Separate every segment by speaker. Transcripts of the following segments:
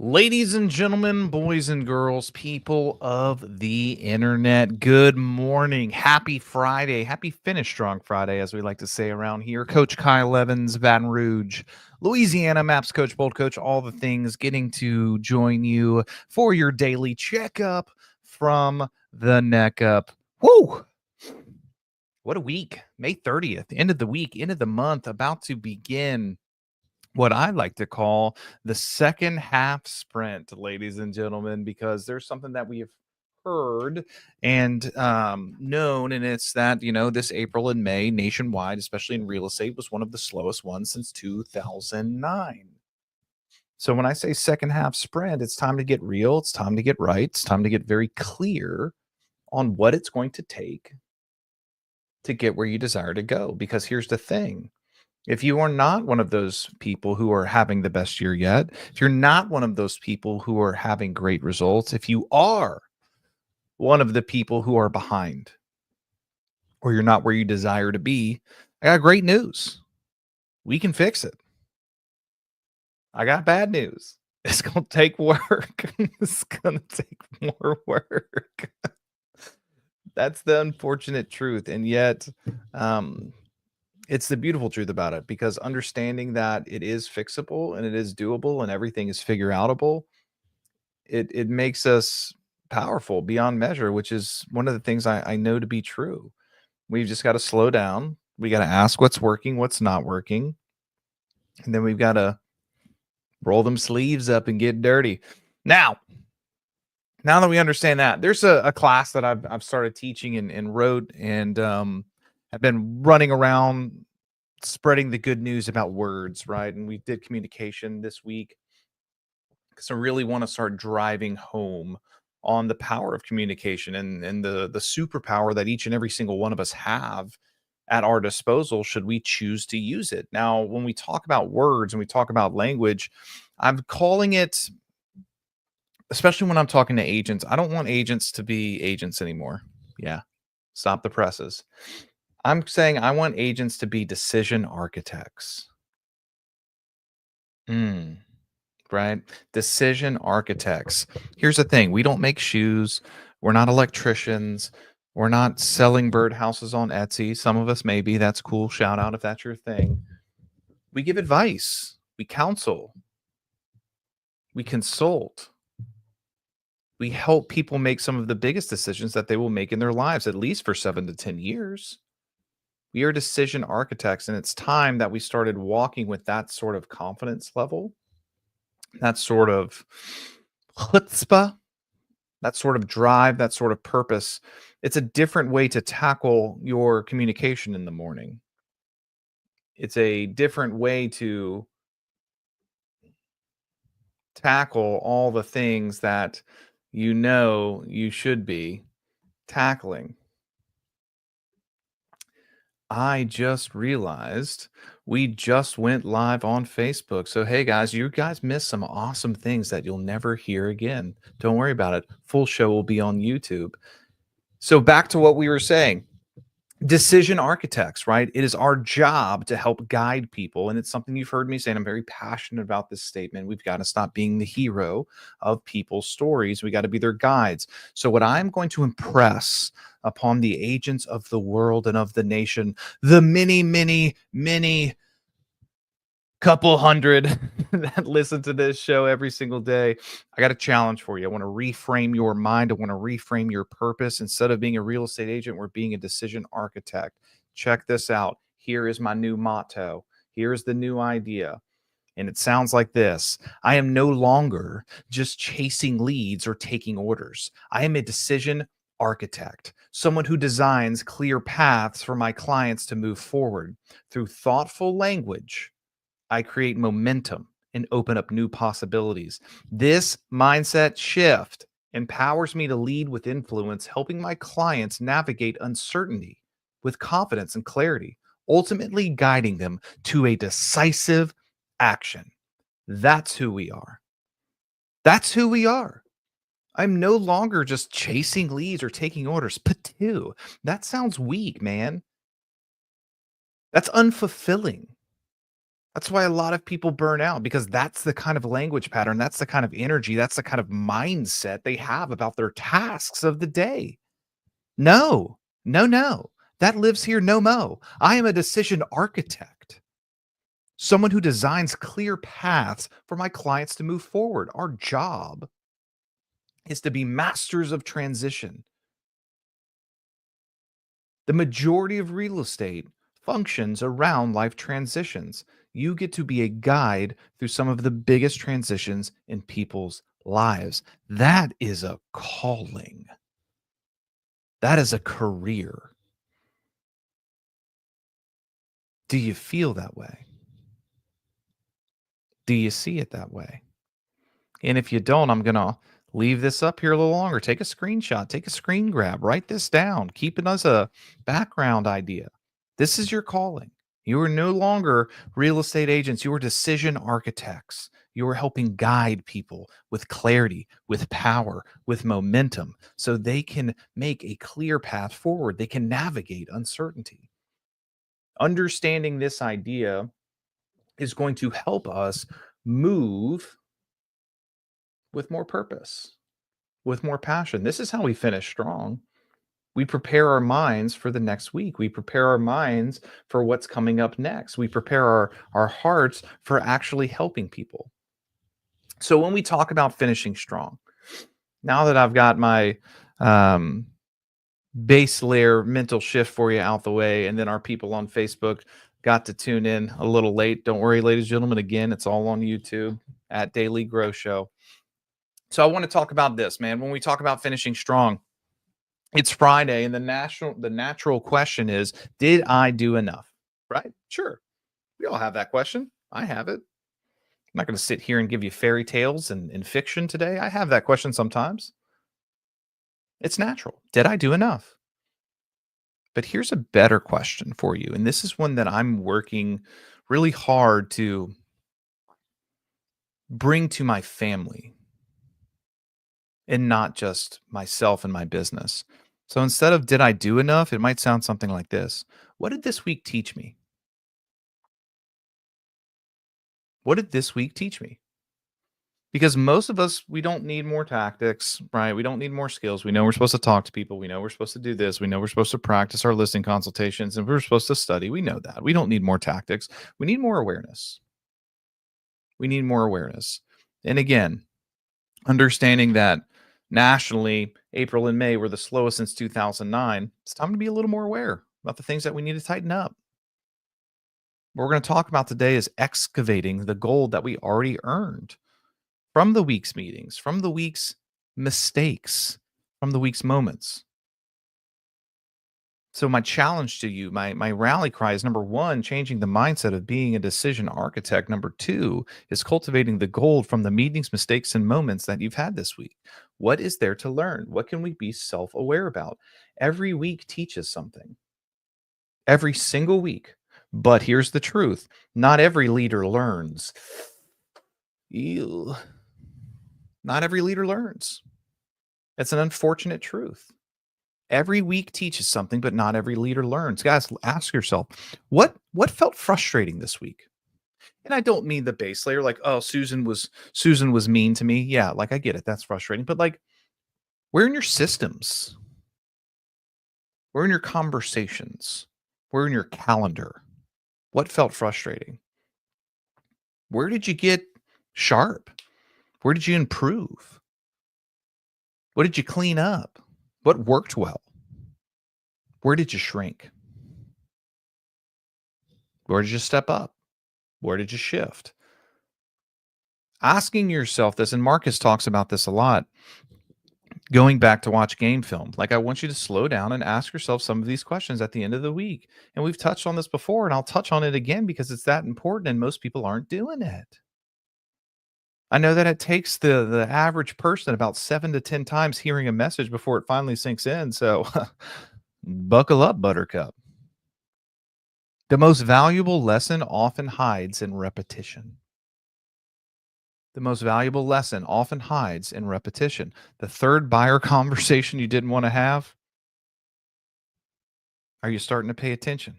Speaker 1: Ladies and gentlemen, boys and girls, people of the internet, good morning. Happy Friday. Happy Finish Strong Friday, as we like to say around here. Coach Kyle Evans, Baton Rouge, Louisiana, Maps Coach, Bold Coach, all the things, getting to join you for your daily checkup from the neck up. Woo! What a week. May 30th, end of the week, end of the month, about to begin what I like to call the second half sprint, ladies and gentlemen, because there's something that we have heard and known, and it's that, this April and May nationwide, especially in real estate, was one of the slowest ones since 2009. So when I say second half sprint, it's time to get real, it's time to get right, it's time to get very clear on what it's going to take to get where you desire to go. Because here's the thing. If you are not one of those people who are having the best year yet, if you're not one of those people who are having great results, if you are one of the people who are behind or you're not where you desire to be, I got great news. We can fix it. I got bad news. It's going to take work. It's going to take more work. That's the unfortunate truth. And yet, it's the beautiful truth about it, because understanding that it is fixable and it is doable and everything is figure outable, it makes us powerful beyond measure, which is one of the things I know to be true. We've just got to slow down. We got to ask what's working, what's not working. And then we've got to roll them sleeves up and get dirty. Now that we understand that, there's a class that I've started teaching and wrote and have been running around spreading the good news about words, right? And we did communication this week because I really want to start driving home on the power of communication and the superpower that each and every single one of us have at our disposal should we choose to use it. Now, when we talk about words and we talk about language, I'm calling it, especially when I'm talking to agents, I don't want agents to be agents anymore. Yeah. Stop the presses. I'm saying I want agents to be decision architects. Right? Decision architects. Here's the thing. We don't make shoes. We're not electricians. We're not selling birdhouses on Etsy. Some of us maybe. That's cool. Shout out if that's your thing. We give advice. We counsel. We consult. We help people make some of the biggest decisions that they will make in their lives, at least for 7 to 10 years. We are decision architects, and it's time that we started walking with that sort of confidence level, that sort of chutzpah, that sort of drive, that sort of purpose. It's a different way to tackle your communication in the morning. It's a different way to tackle all the things that you should be tackling. I just realized we just went live on Facebook. So, hey guys, you guys missed some awesome things that you'll never hear again. Don't worry about it. Full show will be on YouTube. So, back to what we were saying, decision architects, right? It is our job to help guide people. And it's something you've heard me say, and I'm very passionate about this statement. We've got to stop being the hero of people's stories. We got to be their guides. So, what I'm going to impress upon the agents of the world and of the nation, the many couple hundred that listen to this show every single day, I got a challenge for you. I want to reframe your mind. I want to reframe your purpose. Instead of being a real estate agent, we're being a decision architect. Check this out. Here is my new motto. Here's the new idea. And it sounds like this: I am no longer just chasing leads or taking orders. I am a decision architect, someone who designs clear paths for my clients to move forward. Through thoughtful language, I create momentum and open up new possibilities. This mindset shift empowers me to lead with influence, helping my clients navigate uncertainty with confidence and clarity, ultimately guiding them to a decisive action. That's who we are. That's who we are. I'm no longer just chasing leads or taking orders. Patu. That sounds weak, man. That's unfulfilling. That's why a lot of people burn out because that's the kind of language pattern, that's the kind of energy, that's the kind of mindset they have about their tasks of the day. No, no, no. That lives here no mo. I am a decision architect, someone who designs clear paths for my clients to move forward. Our job is to be masters of transition. The majority of real estate functions around life transitions. You get to be a guide through some of the biggest transitions in people's lives. That is a calling. That is a career. Do you feel that way? Do you see it that way? And if you don't, I'm going to leave this up here a little longer. Take a screenshot, take a screen grab, write this down, keep it as a background idea. This is your calling. You are no longer real estate agents, you are decision architects. You are helping guide people with clarity, with power, with momentum, so they can make a clear path forward. They can navigate uncertainty. Understanding this idea is going to help us move with more purpose, with more passion. This is how we finish strong. We prepare our minds for the next week. We prepare our minds for what's coming up next. We prepare our hearts for actually helping people. So when we talk about finishing strong, now that I've got my um, base layer mental shift for you out the way, and then our people on Facebook got to tune in a little late. Don't worry, ladies and gentlemen. Again, it's all on YouTube at Daily Grow Show. So I want to talk about this, man. When we talk about finishing strong, it's Friday, and the natural question is, did I do enough? Right? Sure. We all have that question. I have it. I'm not going to sit here and give you fairy tales and fiction today. I have that question sometimes. It's natural. Did I do enough? But here's a better question for you. And this is one that I'm working really hard to bring to my family and not just myself and my business. So instead of did I do enough, it might sound something like this. What did this week teach me? What did this week teach me? Because most of us, we don't need more tactics, right? We don't need more skills. We know we're supposed to talk to people. We know we're supposed to do this. We know we're supposed to practice our listing consultations and we're supposed to study. We know that. We don't need more tactics. We need more awareness. We need more awareness. And again, understanding that nationally, April and May were the slowest since 2009. It's time to be a little more aware about the things that we need to tighten up. What we're going to talk about today is excavating the gold that we already earned from the week's meetings, from the week's mistakes, from the week's moments. So my challenge to you, my rally cry is number one, changing the mindset of being a decision architect. Number two is cultivating the gold from the meetings, mistakes, and moments that you've had this week. What is there to learn? What can we be self-aware about? Every week teaches something. Every single week. But here's the truth. Not every leader learns. Ew. Not every leader learns. It's an unfortunate truth. Every week teaches something, but not every leader learns. Guys, ask yourself, what felt frustrating this week? And I don't mean the base layer, like, oh, Susan was mean to me. Yeah, like I get it. That's frustrating. But like, where in your systems? Where in your conversations? Where in your calendar? What felt frustrating? Where did you get sharp? Where did you improve? What did you clean up? What worked well? Where did you shrink? Where did you step up? Where did you shift? Asking yourself this, and Marcus talks about this a lot, going back to watch game film. Like, I want you to slow down and ask yourself some of these questions at the end of the week. And we've touched on this before, and I'll touch on it again because it's that important, and most people aren't doing it. I know that it takes the average person about 7 to 10 times hearing a message before it finally sinks in. So buckle up, buttercup. The most valuable lesson often hides in repetition. The most valuable lesson often hides in repetition. The third buyer conversation you didn't want to have, are you starting to pay attention?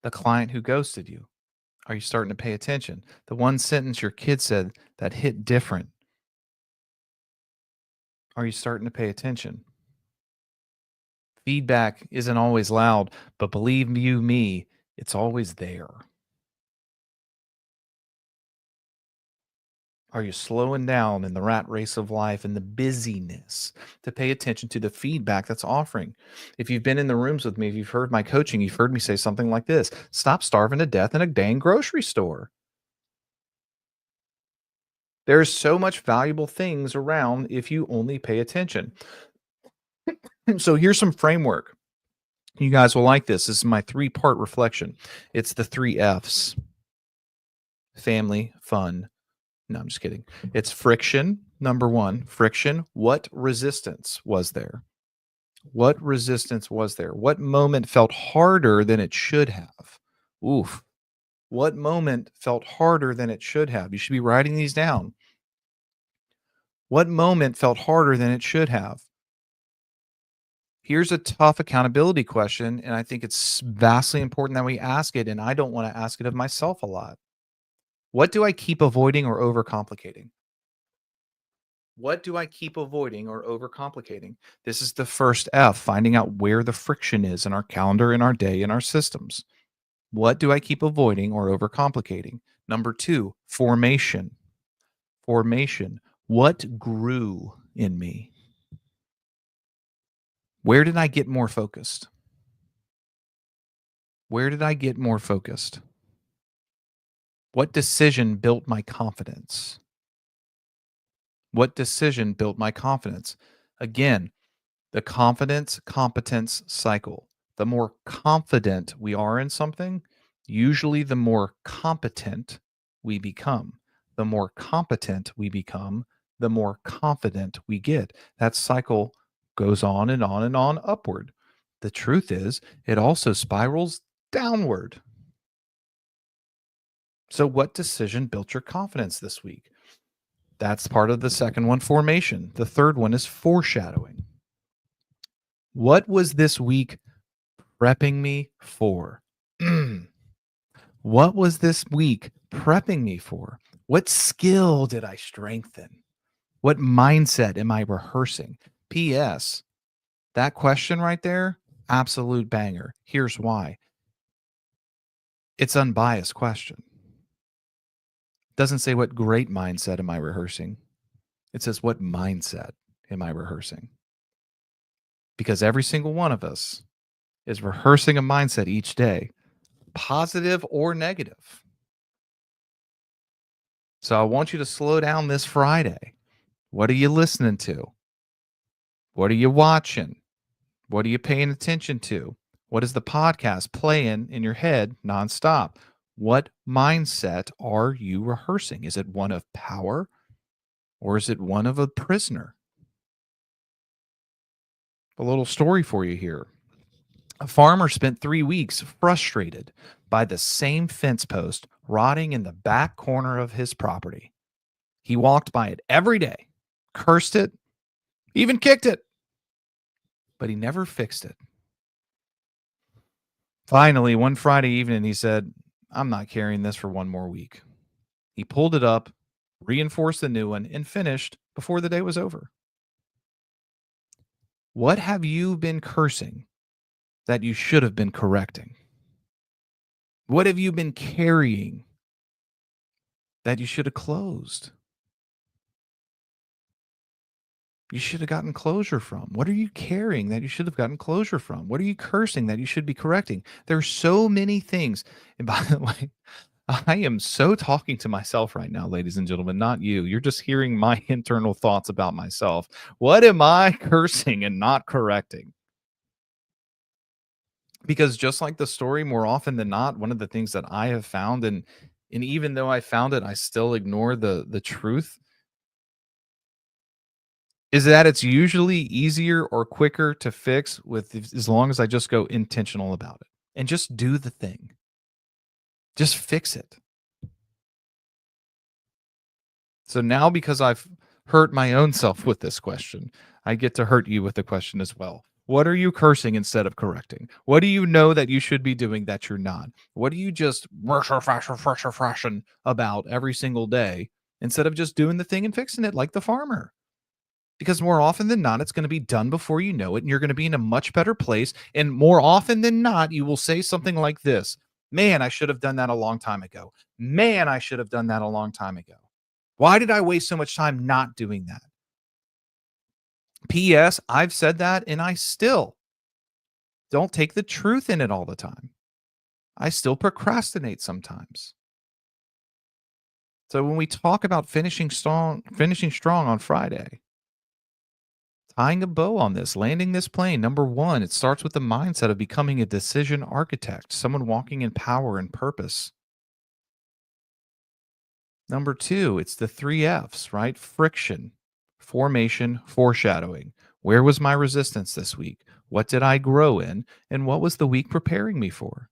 Speaker 1: The client who ghosted you, Are you starting to pay attention? The one sentence your kid said that hit different. Are you starting to pay attention? Feedback isn't always loud, but believe you me, it's always there. Are you slowing down in the rat race of life and the busyness to pay attention to the feedback that's offering? If you've been in the rooms with me, if you've heard my coaching, you've heard me say something like this: stop starving to death in a dang grocery store. There's so much valuable things around if you only pay attention. So here's some framework. You guys will like this. This is my three-part reflection. It's the three F's: family, fun. No, I'm just kidding. It's friction. Number one, friction. What resistance was there? What resistance was there? What moment felt harder than it should have? Oof. What moment felt harder than it should have? You should be writing these down. What moment felt harder than it should have? Here's a tough accountability question, and I think it's vastly important that we ask it, and I don't want to ask it of myself a lot. What do I keep avoiding or overcomplicating? What do I keep avoiding or overcomplicating? This is the first F, finding out where the friction is in our calendar, in our day, in our systems. What do I keep avoiding or overcomplicating? Number two, formation. Formation. What grew in me? Where did I get more focused? Where did I get more focused? What decision built my confidence? What decision built my confidence? Again, the confidence competence cycle. The more confident we are in something, usually the more competent we become. The more competent we become, the more confident we get. That cycle goes on and on and on upward. The truth is, it also spirals downward. So, what decision built your confidence this week? That's part of the second one, formation. The third one is foreshadowing. What was this week prepping me for? What was this week prepping me for? What skill did I strengthen? What mindset am I rehearsing? P.S. That question right there, absolute banger. Here's why. It's unbiased question. Doesn't say what great mindset am I rehearsing. It says what mindset am I rehearsing? Because every single one of us is rehearsing a mindset each day, positive or negative. So I want you to slow down this Friday. What are you listening to? What are you watching? What are you paying attention to? What is the podcast playing in your head nonstop? What mindset are you rehearsing? Is it one of power or is it one of a prisoner? A little story for you here. A farmer spent 3 weeks frustrated by the same fence post rotting in the back corner of his property. He walked by it every day, cursed it, even kicked it, but he never fixed it. Finally, one Friday evening, he said, I'm not carrying this for one more week. He pulled it up, reinforced the new one, and finished before the day was over. What have you been cursing that you should have been correcting? What have you been carrying that you should have closed? You should have gotten closure from? What are you carrying that you should have gotten closure from? What are you cursing that you should be correcting? There's so many things. And by the way, I am so talking to myself right now, ladies and gentlemen, not you. You're just hearing my internal thoughts about myself. What am I cursing and not correcting? Because just like the story, more often than not, one of the things that I have found, and even though I found it, I still ignore the truth, is that it's usually easier or quicker to fix with as long as I just go intentional about it and just do the thing. Just fix it. So now because I've hurt my own self with this question, I get to hurt you with the question as well. What are you cursing instead of correcting? What do you know that you should be doing that you're not? What do you just fashion about every single day instead of just doing the thing and fixing it like the farmer? Because more often than not, it's going to be done before you know it, and you're going to be in a much better place. And more often than not, you will say something like this: Man, I should have done that a long time ago. Man, I should have done that a long time ago. Why did I waste so much time not doing that? P.S. I've said that, and I still don't take the truth in it all the time. I still procrastinate sometimes. So when we talk about finishing strong on Friday, tying a bow on this, landing this plane, number one, it starts with the mindset of becoming a decision architect, someone walking in power and purpose. Number two, it's the three F's, right? Friction, formation, foreshadowing. Where was my resistance this week? What did I grow in? And what was the week preparing me for?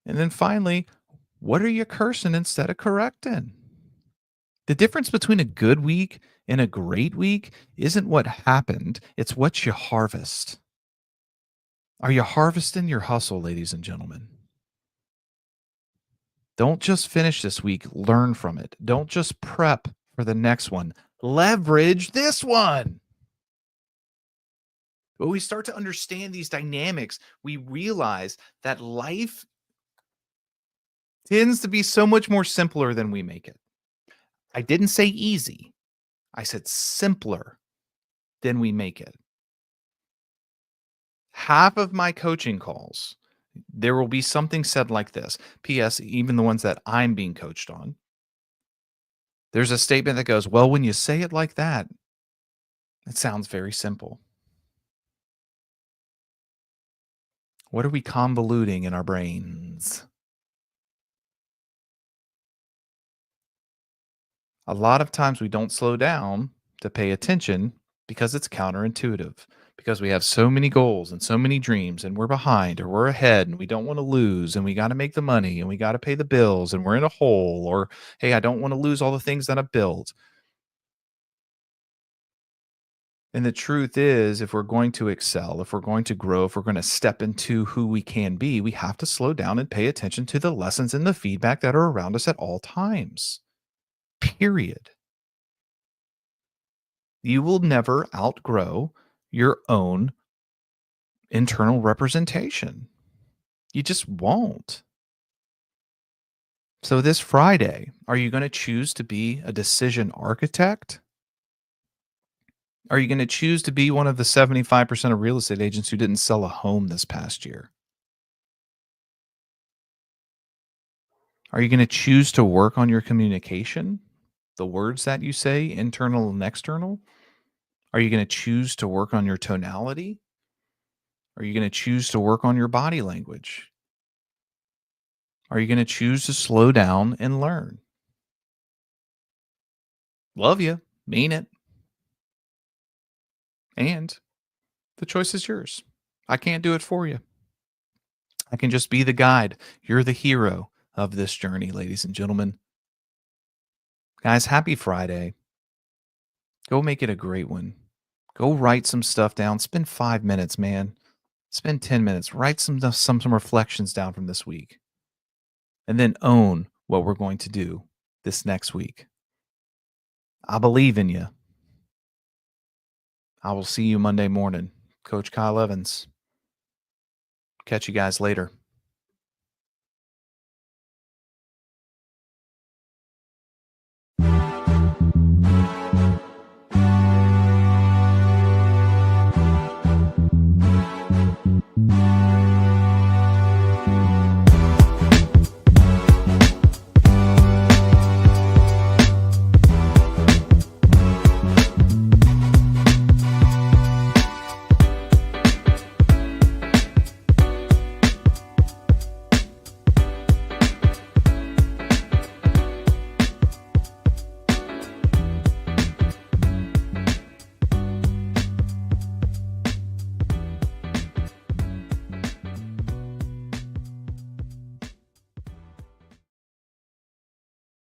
Speaker 1: And then finally, what are you cursing instead of correcting? The difference between a good week and a great week isn't what happened, it's what you harvest. Are you harvesting your hustle, ladies and gentlemen? Don't just finish this week, learn from it. Don't just prep for the next one, leverage this one. When we start to understand these dynamics, we realize that life tends to be so much more simpler than we make it. I didn't say easy, I said simpler than we make it. Half of my coaching calls, there will be something said like this. P.S. Even the ones that I'm being coached on, there's a statement that goes, well, when you say it like that, it sounds very simple. What are we convoluting in our brains? A lot of times we don't slow down to pay attention because it's counterintuitive, because we have so many goals and so many dreams and we're behind or we're ahead and we don't want to lose and we got to make the money and we got to pay the bills and we're in a hole, or hey, I don't want to lose all the things that I've built. And the truth is, if we're going to excel, if we're going to grow, if we're going to step into who we can be, we have to slow down and pay attention to the lessons and the feedback that are around us at all times. Period. You will never outgrow your own internal representation. You just won't. So, this Friday, are you going to choose to be a decision architect? Are you going to choose to be one of the 75% of real estate agents who didn't sell a home this past year? Are you going to choose to work on your communication, the words that you say, internal and external? Are you going to choose to work on your tonality? Are you going to choose to work on your body language? Are you going to choose to slow down and learn? Love you, mean it. And the choice is yours. I can't do it for you. I can just be the guide. You're the hero of this journey, ladies and gentlemen. Guys, happy Friday. Go make it a great one. Go write some stuff down. Spend 5 minutes, man. Spend 10 minutes. Write some reflections down from this week. And then own what we're going to do this next week. I believe in you. I will see you Monday morning. Coach Kyle Evans. Catch you guys later.